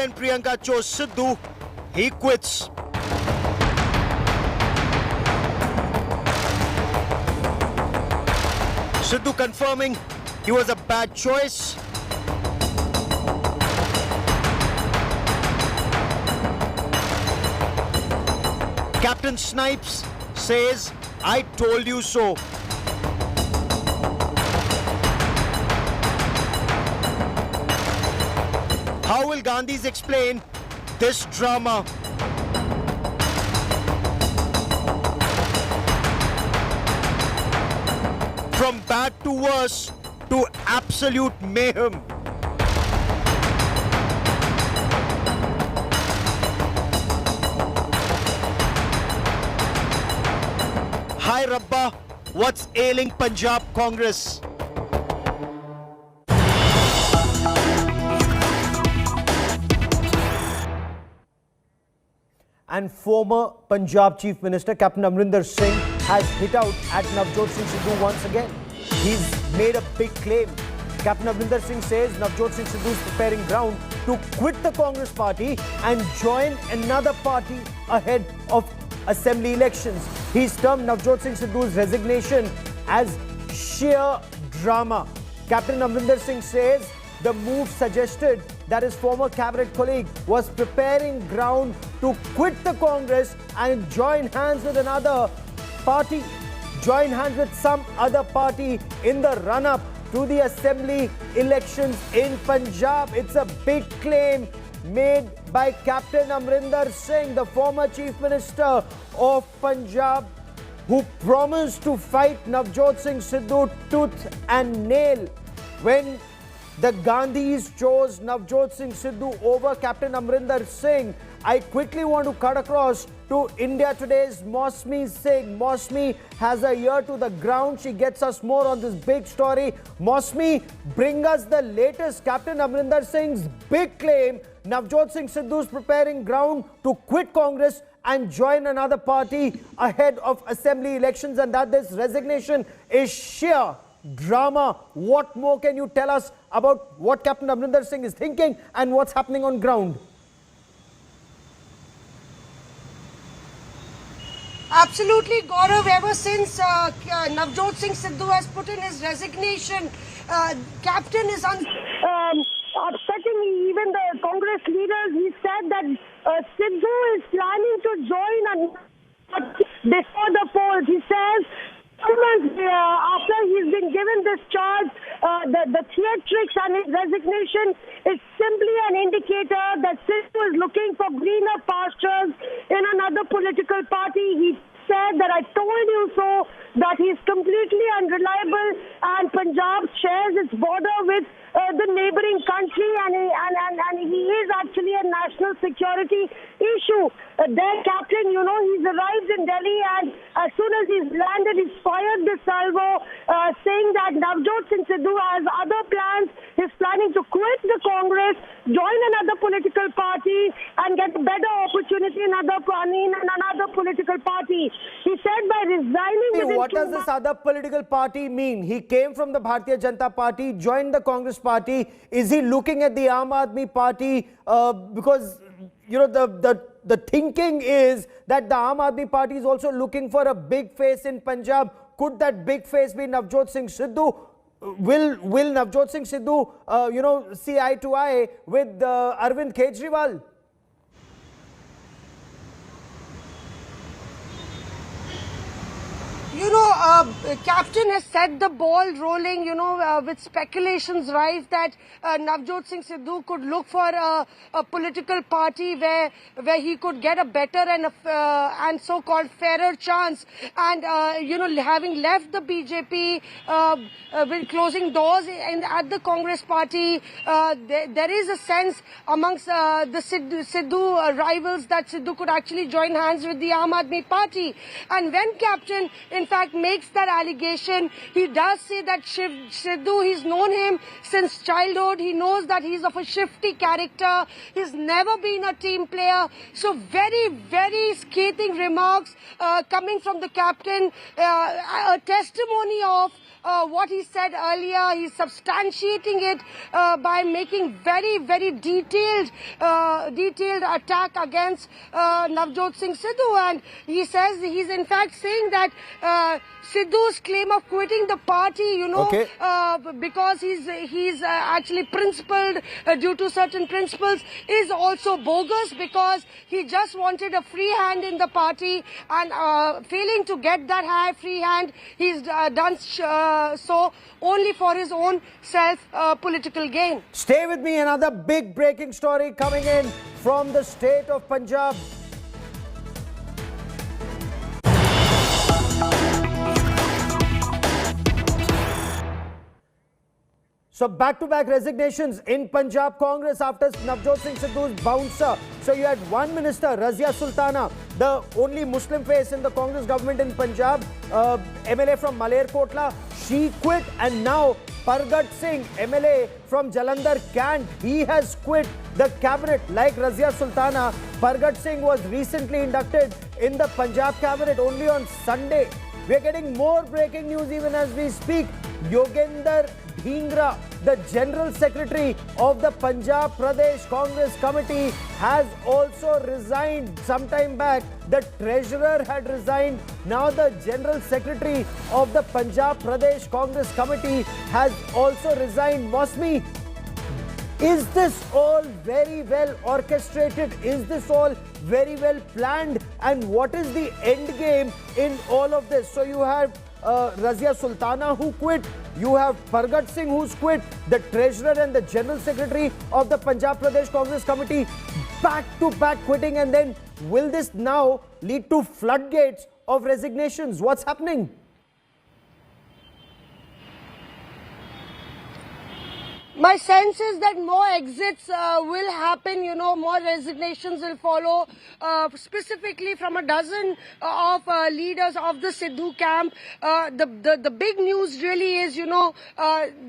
and Priyanka chose Sidhu, he quits. Sidhu confirming he was a bad choice. Captain Snipes says, "I told you so." How will Gandhis explain this drama? From bad to worse to absolute mayhem. Hi Rabba, what's ailing Punjab Congress? And former Punjab Chief Minister Captain Amrinder Singh has hit out at Navjot Singh Sidhu once again. He's made a big claim. Captain Amrinder Singh says Navjot Singh Sidhu is preparing ground to quit the Congress party and join another party ahead of assembly elections. He's termed Navjot Singh Sidhu's resignation as sheer drama. Captain Amrinder Singh says the move suggested that his former cabinet colleague was preparing ground to quit the Congress and join hands with another party, join hands with some other party in the run-up to the assembly elections in Punjab. It's a big claim made by Captain Amrinder Singh, the former Chief Minister of Punjab, who promised to fight Navjot Singh Sidhu tooth and nail. When the Gandhis chose Navjot Singh Sidhu over Captain Amrinder Singh, I quickly want to cut across to India Today's Mosmi Singh. Mosmi has a ear to the ground. She gets us more on this big story. Mosmi, bring us the latest. Captain Amrinder Singh's big claim, Navjot Singh Sidhu is preparing ground to quit Congress and join another party ahead of assembly elections, and that this resignation is sheer drama. What more can you tell us about what Captain Amrinder Singh is thinking and what's happening on ground? Absolutely, Gaurav. Ever since Navjot Singh Sidhu has put in his resignation, Captain is upsetting even the Congress leaders. He said that Sidhu is planning to join before the polls. He says, 2 months after he's been given this charge, the theatrics and his resignation is simply an indicator that Sidhu is looking for greener pastures in another political party. He said that I told you so, that he's completely unreliable, and Punjab shares its border with the neighboring country, and he is actually a national security issue. Their captain, he's arrived in Delhi, and as soon as he's landed, he's fired this salvo, saying that Navjot Singh Sidhu has other plans. He's planning to quit the Congress, join another political party, and get a better opportunity in another political party. He said by resigning... What does this other political party mean? He came from the Bharatiya Janata Party, joined the Congress party. Is he looking at the Aam Aadmi Party? Because, the thinking is that the Aam Aadmi Party is also looking for a big face in Punjab. Could that big face be Navjot Singh Sidhu? Will Navjot Singh Sidhu, see eye to eye with Arvind Kejriwal? Captain has set the ball rolling, with speculations rise that Navjot Singh Sidhu could look for a political party where he could get a better and so-called fairer chance. And, having left the BJP, with closing doors at the Congress party, there is a sense amongst the Sidhu rivals that Sidhu could actually join hands with the Aam Aadmi Party. And when Captain, in fact, makes rejects that allegation. He does say that Sidhu, he's known him since childhood. He knows that he's of a shifty character. He's never been a team player. So very, very scathing remarks coming from the captain. A testimony of what he said earlier. He's substantiating it by making very, very detailed attack against Navjot Singh Sidhu, and he says he's in fact saying that Sidhu's claim of quitting the party, because he's actually principled due to certain principles, is also bogus, because he just wanted a free hand in the party, and failing to get that high free hand, he's done so only for his own political gain. Stay with me, another big breaking story coming in from the state of Punjab. So back-to-back resignations in Punjab Congress after Navjot Singh Sidhu's bouncer. So you had one minister, Razia Sultana, the only Muslim face in the Congress government in Punjab, MLA from Malerkotla. She quit, and now Pargat Singh, MLA from Jalandhar, Cant, he has quit the cabinet. Like Razia Sultana, Pargat Singh was recently inducted in the Punjab cabinet only on Sunday. We are getting more breaking news even as we speak. Yogendra Dhingra, the General Secretary of the Punjab Pradesh Congress Committee, has also resigned sometime back. The Treasurer had resigned. Now the General Secretary of the Punjab Pradesh Congress Committee has also resigned. Mosmi, is this all very well orchestrated? Is this all very well planned? And what is the end game in all of this? So you have Razia Sultana who quit, you have Pargat Singh who's quit, the Treasurer and the General Secretary of the Punjab Pradesh Congress Committee back-to-back quitting, and then will this now lead to floodgates of resignations? What's happening? My sense is that more exits will happen, more resignations will follow, specifically from a dozen of leaders of the Sidhu camp. The big news really is,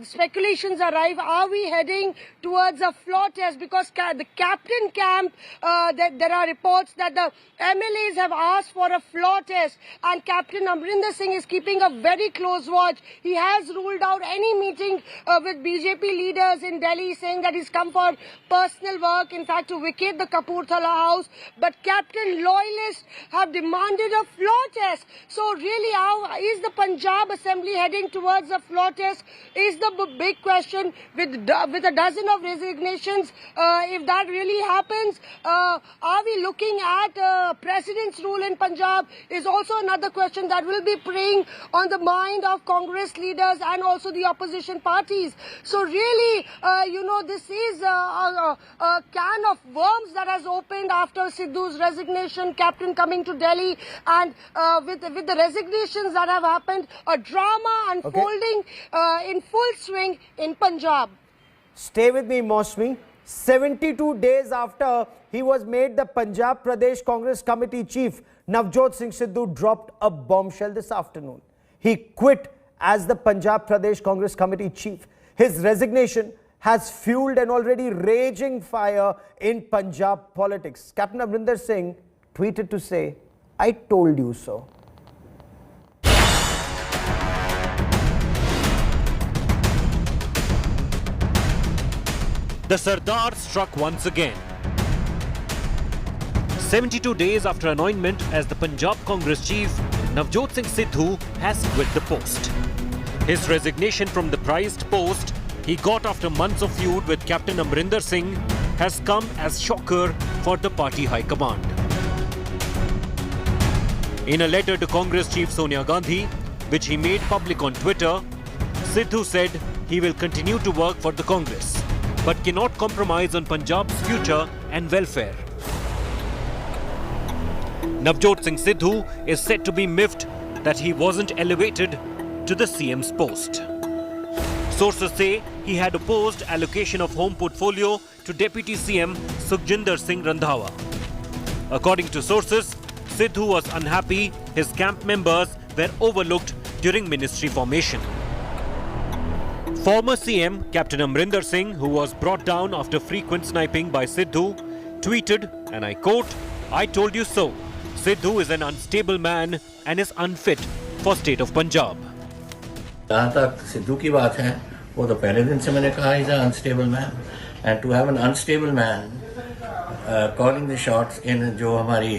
speculations arrive. Are we heading towards a floor test? Because the captain camp, there are reports that the MLAs have asked for a floor test, and Captain Amrinder Singh is keeping a very close watch. He has ruled out any meeting with BJP leaders in Delhi, saying that he's come for personal work, in fact to vacate the Kapurthala house. But Captain loyalists have demanded a floor test. So really, how is the Punjab Assembly heading towards a floor test is the big question. With a dozen of resignations, if that really happens, are we looking at President's rule in Punjab is also another question that will be preying on the mind of Congress leaders and also the opposition parties. So really, this is a can of worms that has opened after Sidhu's resignation, Captain coming to Delhi, and with the resignations that have happened, a drama unfolding in full swing in Punjab. Stay with me, Mosmi. 72 days after he was made the Punjab Pradesh Congress Committee Chief, Navjot Singh Sidhu dropped a bombshell this afternoon. He quit as the Punjab Pradesh Congress Committee Chief. His resignation has fueled an already raging fire in Punjab politics. Captain Amrinder Singh tweeted to say, "I told you so." The Sardar struck once again. 72 days after anointment as the Punjab Congress chief, Navjot Singh Sidhu has quit the post. His resignation from the prized post he got after months of feud with Captain Amrinder Singh has come as shocker for the party high command. In a letter to Congress chief Sonia Gandhi, which he made public on Twitter, Sidhu said he will continue to work for the Congress, but cannot compromise on Punjab's future and welfare. Navjot Singh Sidhu is said to be miffed that he wasn't elevated to the CM's post. Sources say he had opposed allocation of home portfolio to Deputy CM Sukhjinder Singh Randhawa. According to sources, Sidhu was unhappy his camp members were overlooked during ministry formation. Former CM Captain Amrinder Singh, who was brought down after frequent sniping by Sidhu, tweeted, and I quote, "I told you so. Sidhu is an unstable man and is unfit for state of Punjab." जहाँ तक सिद्धू की बात है, वो तो पहले दिन से मैंने कहा is unstable man, and to have an unstable man calling the shots in जो हमारी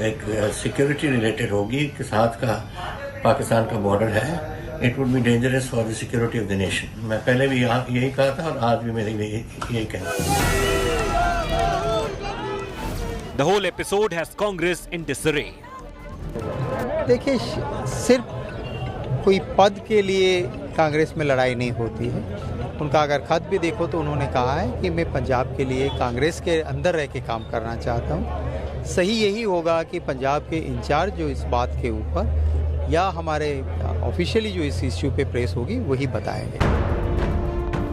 एक सिक्योरिटी रिलेटेड होगी के साथ का पाकिस्तान का बॉर्डर है, it would be dangerous for the security of the nation. मैं पहले भी यही कहा था और आज भी मेरी यही कहना है। The whole episode has Congress in disarray. देखिए, सिर्फ कोई पद के लिए कांग्रेस में लड़ाई नहीं होती है। उनका अगर खत भी देखो तो उन्होंने कहा है कि मैं पंजाब के लिए कांग्रेस के अंदर रह के काम करना चाहता हूँ। सही यही होगा कि पंजाब के इंचार्ज जो इस बात के ऊपर या हमारे ऑफिशियली जो इस इश्यू पे प्रेस होगी वही बताएंगे।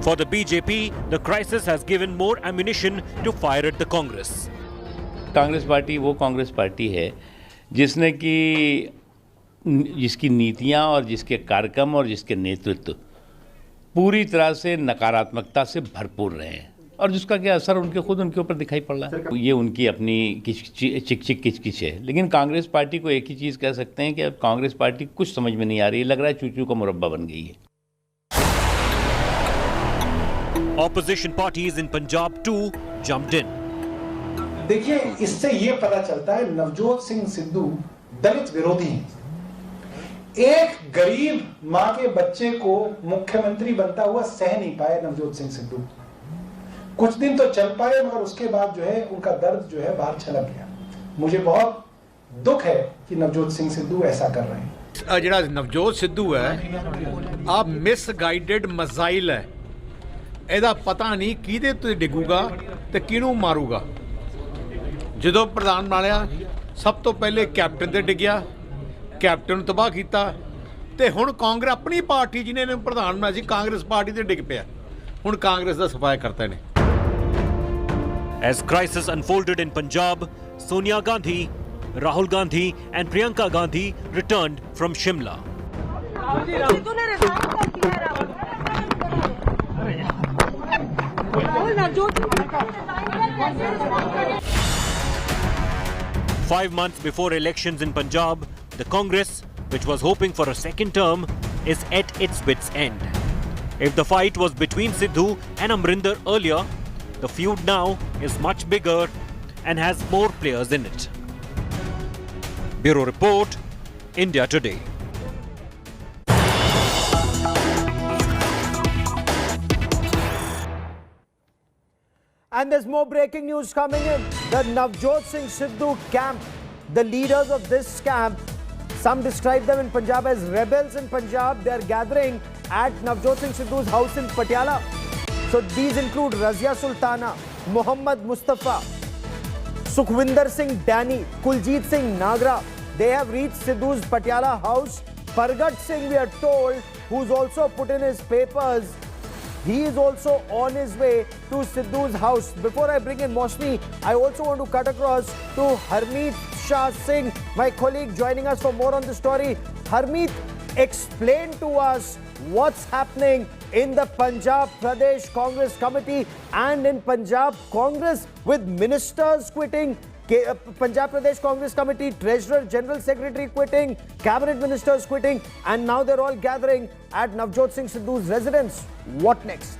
For the BJP, the crisis has given more ammunition to fire at the Congress. Congress party वो कांग्रेस पार्टी है जिसकी नीतियां और जिसके कार्यक्रम और जिसके नेतृत्व पूरी तरह से नकारात्मकता से भरपूर रहे हैं और जिसका क्या असर उनके ऊपर दिखाई पड़ रहा है। ये उनकी अपनी चिक किचकिच है। लेकिन कांग्रेस पार्टी को एक ही चीज़ कह सकते हैं कि अब कांग्रेस पार्टी कुछ समझ में नहीं आ रही है, लग रहा है चूचू का मुरब्बा बन गई है। Opposition parties in Punjab too jumped in. देखिए, इससे ये पता चलता है नवजोत सिंह सिद्धू दलित विरोधी हैं। एक गरीब मां के बच्चे को मुख्यमंत्री बनता हुआ सह नहीं पाए नवजोत सिंह सिद्धू। कुछ दिन तो चल पाए मगर उसके बाद जो है उनका दर्द जो है बाहर छलक गया। मुझे बहुत दुख है कि नवजोत सिंह सिद्धू ऐसा कर रहे हैं। ਜਿਹੜਾ ਨਵਜੋਤ ਸਿੱਧੂ ਹੈ ਆ ਮਿਸਗਾਈਡਡ ਮਜ਼ਾਈਲ ਹੈ। ਇਹਦਾ ਪਤਾ ਨਹੀਂ ਕਿਹਦੇ ਤੇ ਡਿੱਗੂਗਾ ਤੇ ਕਿਹਨੂੰ ਮਾਰੂਗਾ। ਜਦੋਂ ਪ੍ਰਧਾਨ ਬਣਿਆ ਸਭ ਤੋਂ ਪਹਿਲੇ ਕੈਪਟਨ ਤੇ ਡਿੱਗਿਆ, ਕੈਪਟਨ ਨੂੰ ਤਬਾਹ ਕੀਤਾ ਤੇ ਹੁਣ ਕਾਂਗਰਸ ਆਪਣੀ ਪਾਰਟੀ ਜਿਹਨੇ ਇਹਨੂੰ ਪ੍ਰਧਾਨ ਬਣਾਇਆ ਸੀ ਕਾਂਗਰਸ ਪਾਰਟੀ ਤੇ ਡਿੱਗ ਪਿਆ। ਹੁਣ ਕਾਂਗਰਸ ਦਾ ਸਫਾਇਆ ਕਰਤਾ ਨੇ। As crisis unfolded in Punjab, Sonia Gandhi, Rahul Gandhi and Priyanka Gandhi returned from Shimla. Sidhu ने रिजाइन कर दिया है। Rahul Navjot Singh resign 5 months before elections in Punjab, the Congress, which was hoping for a second term, is at its wit's end. If the fight was between Sidhu and Amrinder earlier, the feud now is much bigger and has more players in it. Bureau Report, India Today. And there's more breaking news coming in. The Navjot Singh Sidhu camp, the leaders of this camp, some describe them in Punjab as rebels in Punjab. They are gathering at Navjot Singh Sidhu's house in Patiala. So these include Razia Sultana, Muhammad Mustafa, Sukhwinder Singh Dani, Kuljit Singh Nagra. They have reached Sidhu's Patiala house. Pargat Singh, we are told, who's also put in his papers, he is also on his way to Sidhu's house. Before I bring in Mosmi, I also want to cut across to Harmeet Shah Singh, my colleague, joining us for more on the story. Harmeet, explain to us what's happening in the Punjab Pradesh Congress Committee and in Punjab Congress with ministers quitting, Punjab Pradesh Congress Committee, Treasurer, General Secretary quitting, Cabinet Ministers quitting, and now they're all gathering at Navjot Singh Sidhu's residence. What next?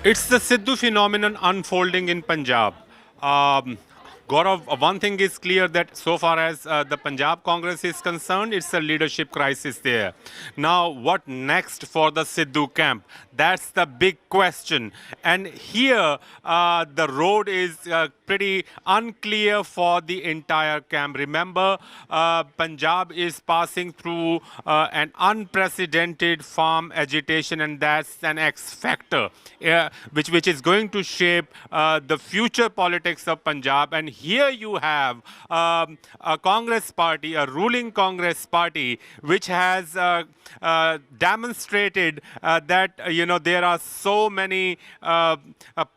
It's the Sidhu phenomenon unfolding in Punjab. Gaurav, one thing is clear that so far as the Punjab Congress is concerned, it's a leadership crisis there. Now, what next for the Sidhu camp? That's the big question. And here, the road is pretty unclear for the entire camp. Remember, Punjab is passing through an unprecedented farm agitation, and that's an X factor, which is going to shape the future politics of Punjab. And here you have a Congress party, a ruling Congress party, which has demonstrated that there are so many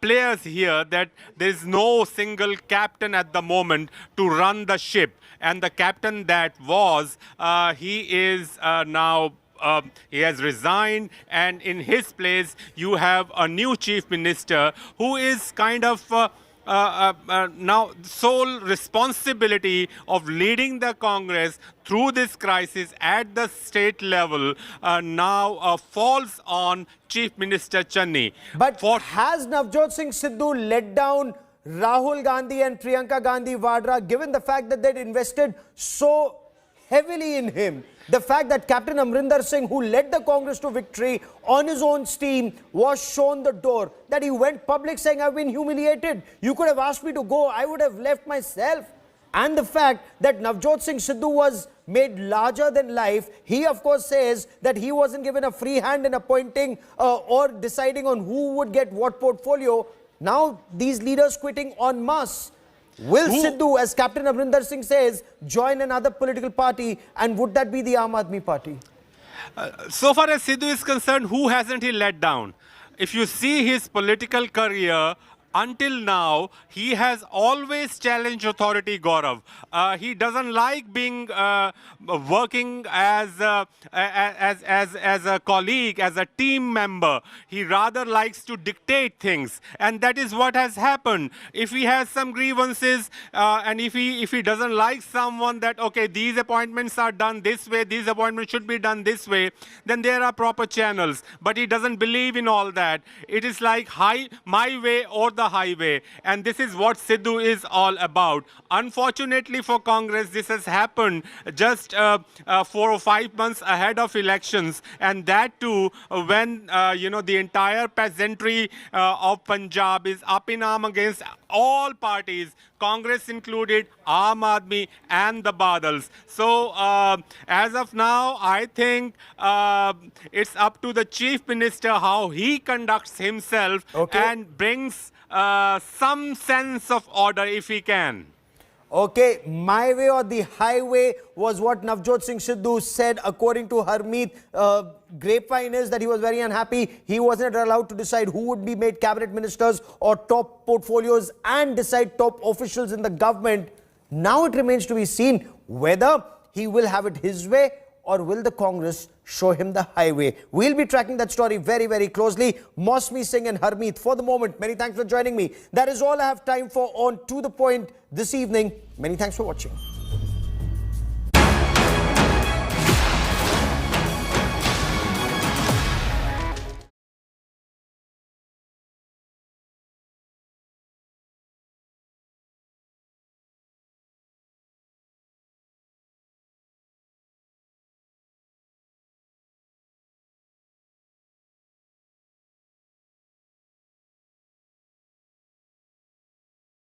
players here that there is no single captain at the moment to run the ship. And the captain that was, he is now. He has resigned, and in his place you have a new chief minister who is kind of now sole responsibility of leading the Congress through this crisis at the state level now falls on Chief Minister Channi. But has Navjot Singh Sidhu let down Rahul Gandhi and Priyanka Gandhi Vadra, given the fact that they'd invested so heavily in him? The fact that Captain Amrinder Singh, who led the Congress to victory on his own steam, was shown the door, that he went public saying, I've been humiliated. You could have asked me to go. I would have left myself. And the fact that Navjot Singh Sidhu was made larger than life, he of course says that he wasn't given a free hand in appointing or deciding on who would get what portfolio. Now these leaders quitting en masse. Will Sidhu, as Captain Amrinder Singh says, join another political party, and would that be the Aam Aadmi Party? So far as Sidhu is concerned, who hasn't he let down? If you see his political career, until now, he has always challenged authority, Gaurav. He doesn't like being working as a colleague, as a team member. He rather likes to dictate things, and that is what has happened. If he has some grievances, and if he doesn't like someone, that okay, these appointments are done this way, these appointments should be done this way, then there are proper channels. But he doesn't believe in all that. It is like my way or the highway, and this is what Sidhu is all about. Unfortunately for Congress, this has happened just 4 or 5 months ahead of elections, and that too when the entire peasantry of Punjab is up in arm against all parties, Congress included, Aam Aadmi and the Badals. So as of now, I think it's up to the Chief Minister how he conducts himself and brings some sense of order if he can. Okay, my way or the highway was what Navjot Singh Sidhu said. According to Harmeet, grapevine is that he was very unhappy. He wasn't allowed to decide who would be made cabinet ministers or top portfolios and decide top officials in the government. Now it remains to be seen whether he will have it his way or will the Congress show him the highway. We'll be tracking that story very, very closely. Mosmi Singh and Harmeet, for the moment, many thanks for joining me. That is all I have time for on To The Point this evening. Many thanks for watching.